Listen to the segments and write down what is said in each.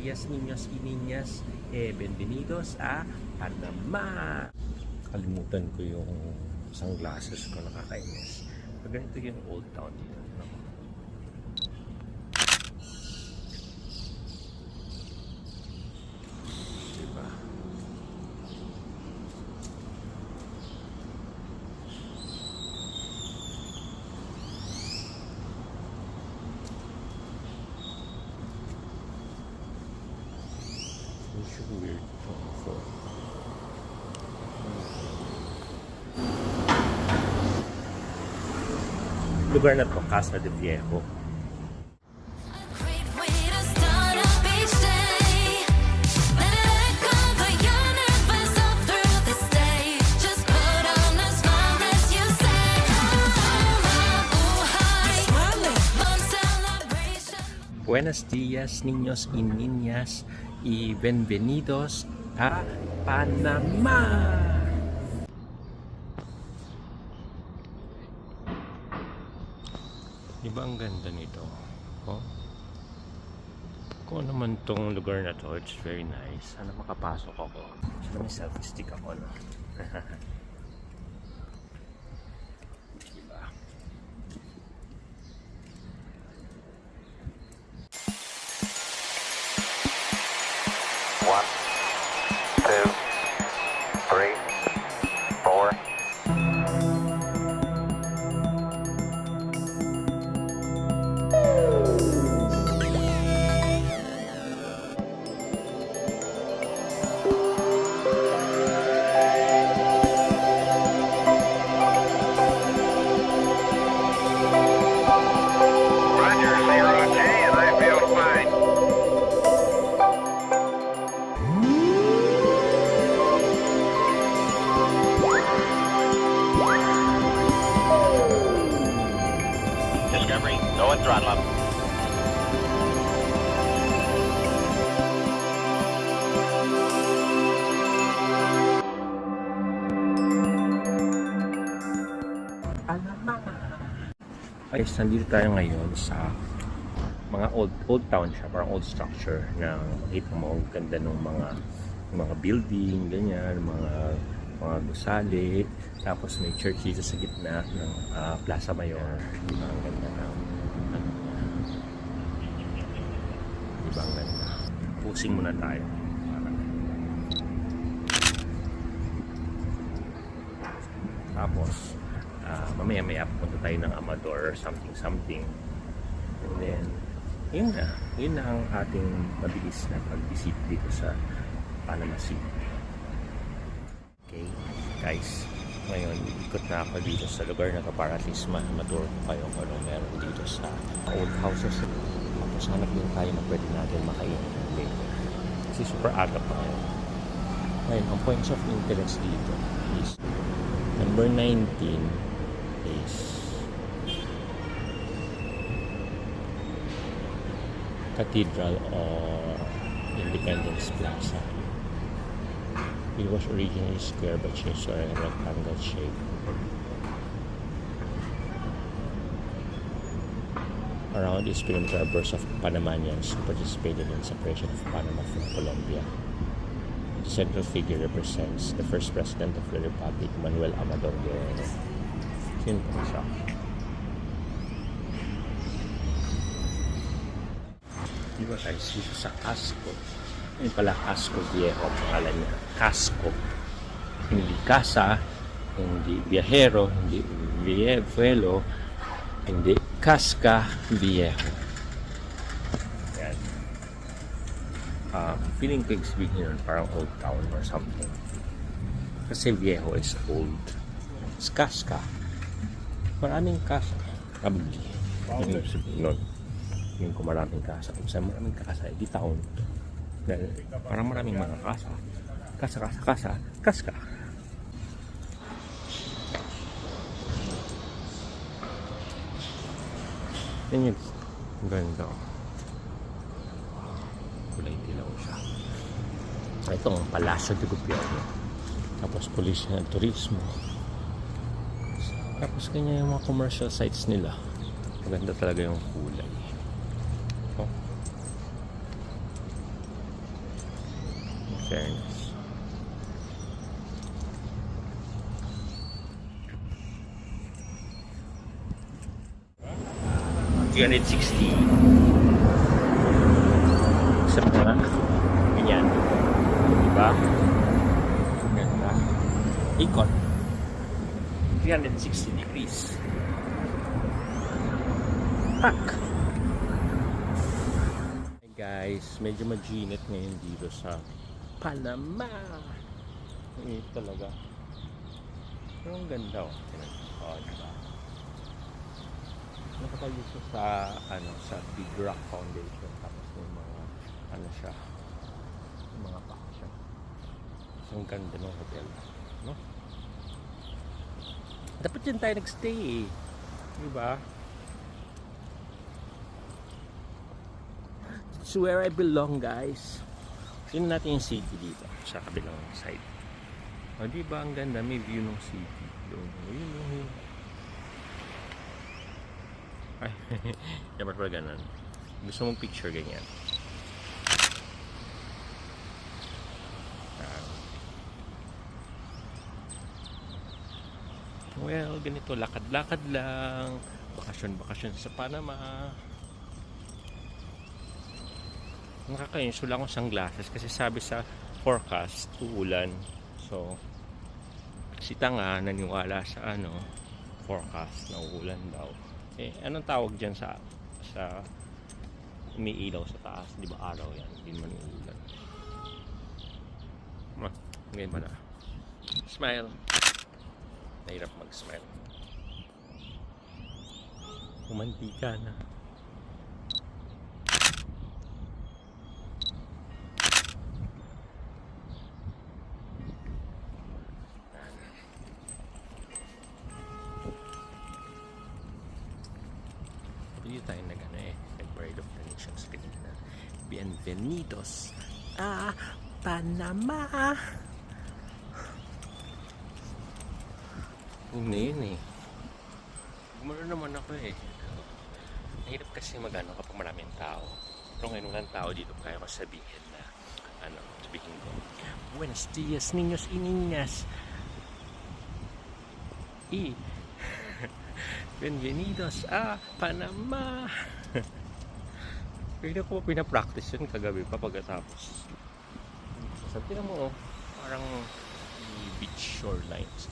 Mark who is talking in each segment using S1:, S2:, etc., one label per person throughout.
S1: días, niños y niñas. Bienvenidos a Panama. Kalimutan ko yung sunglasses ko, nakakainis. So, ganito yung Old Town dito. No? Diba? It's weird. Lugar na to, Casa de Viejo. Buenos días, niños y niñas, y bienvenidos a Panama. Diba ang ganda nito? Oh? Kung naman tong lugar na to, it's very nice. Sana makapasok ako. Sana may selfie stick ako, no? Diba?
S2: One, two, three, four. Roger, 0J, and I feel fine. Discovery, go and throttle up.
S1: Guys, nandito tayo ngayon sa mga old town siya, parang old structure na makita mo, ganda ng mga building, ganyan, mga gusali, tapos may church dito sa gitna ng Plaza Mayor. Diba ang ganda ng diba ang ganda. Pusing muna tayo. Tapos mamaya punta tayo ng Amador or something, and then yun na ang ating mabilis na pag-visit dito sa Panama City. Okay guys, ngayon ikot na ako dito sa lugar na to para at least matur ko kayo kung anong meron dito sa old houses. Tapos hanap din tayo na pwede natin makain later kasi super aga pa ngayon. Ang points of interest dito is number 19 is Cathedral or Independence Plaza. It was originally square but changed to a rectangle shape. Around its perimeter are bursts of Panamanians who participated in separation of Panama from Colombia. The central figure represents the first president of the Republic, Manuel Amador Guerrero. Sino po siya? Diba guys, dito sa Casco. Yun pala, Casco Viejo, pangalan niya. Casco. Hindi Casa, hindi Viajero, hindi Viejo, hindi Casca Viejo. Yan. Feeling ko explain yun, parang old town or something. Kasi Viejo is old. It's Casca. Maraming casa. Probably. Yung nun. Yung kung maraming casa. Kung saan maraming casa, di town. Dahil parang maraming mga casa. Casa. Casca. Yan yun. Ang ganda. Kulay dilaw siya. Ito ang Palacio de Gobierno. Tapos Pulisya ng Turismo. Tapos kanya yung mga commercial sites nila. Maganda talaga yung kulay. Oh. fairness. $360 sa mga ganyan, diba? Ganda. Ikot 360 degrees. Tak. Hey guys, medyo maginit ngayon dito sa Panama. Init talaga. Pero ang ganda, oh. Oh, diba? Nakatayo siya sa sa Big Rock Foundation, tapos may mga siya, may mga paksyon. Ang ganda ng hotel, no? Dapat dyan tayo nagstay, diba? It's where I belong, guys. Tingnan natin yung city dito sa kabilang side. O, diba ang ganda, may view ng city doon. Yun. Ay, dapat pala ganun. Gusto mong picture ganyan. Well, ganito, lakad-lakad lang. Bakasyon sa Panama. Nakakainis, wala akong sunglasses kasi sabi sa forecast, uulan. So, si Tanga naniwala sa forecast na uulan daw. Eh, anong tawag dyan sa umiilaw sa taas? Di ba araw yan? Hindi man uulan. Ngayon ba na? Smile. Nahirap mag-smile. Umantika na. Hindi tayo nag-Pride of the Nations kanina. Bienvenidos a Panama. Yun. Gumano naman ako eh. Nahirap kasi kapag maraming tao. Pero ngayon walang tao dito, kaya ko sabihin na sabihin ko, Buenos dias, niños y niñas. Bienvenidos a Panama. Pero ko pinapractice yun kagabi pa pagkatapos. Sabi mo, parang beach shorelines.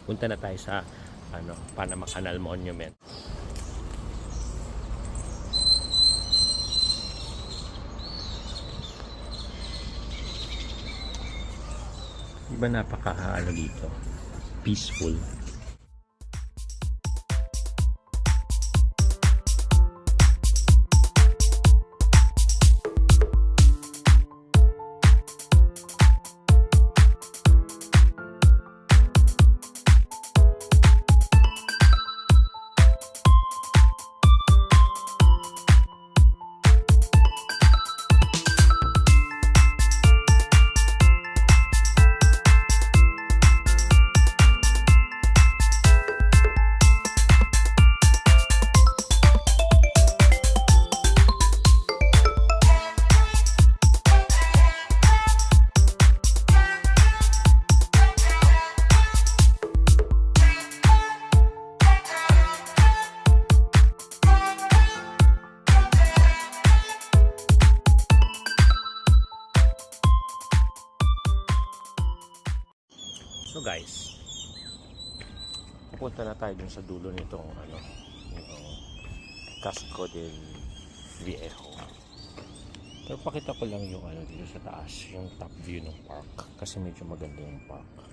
S1: Punta na tayo sa Panama Canal Monument. Diba napaka dito? Peaceful. So guys, pupunta na tayo dun sa dulo nitong Casco del Viejo. Pero pakita ko lang yung dito sa taas, yung top view ng park kasi medyo maganda yung park.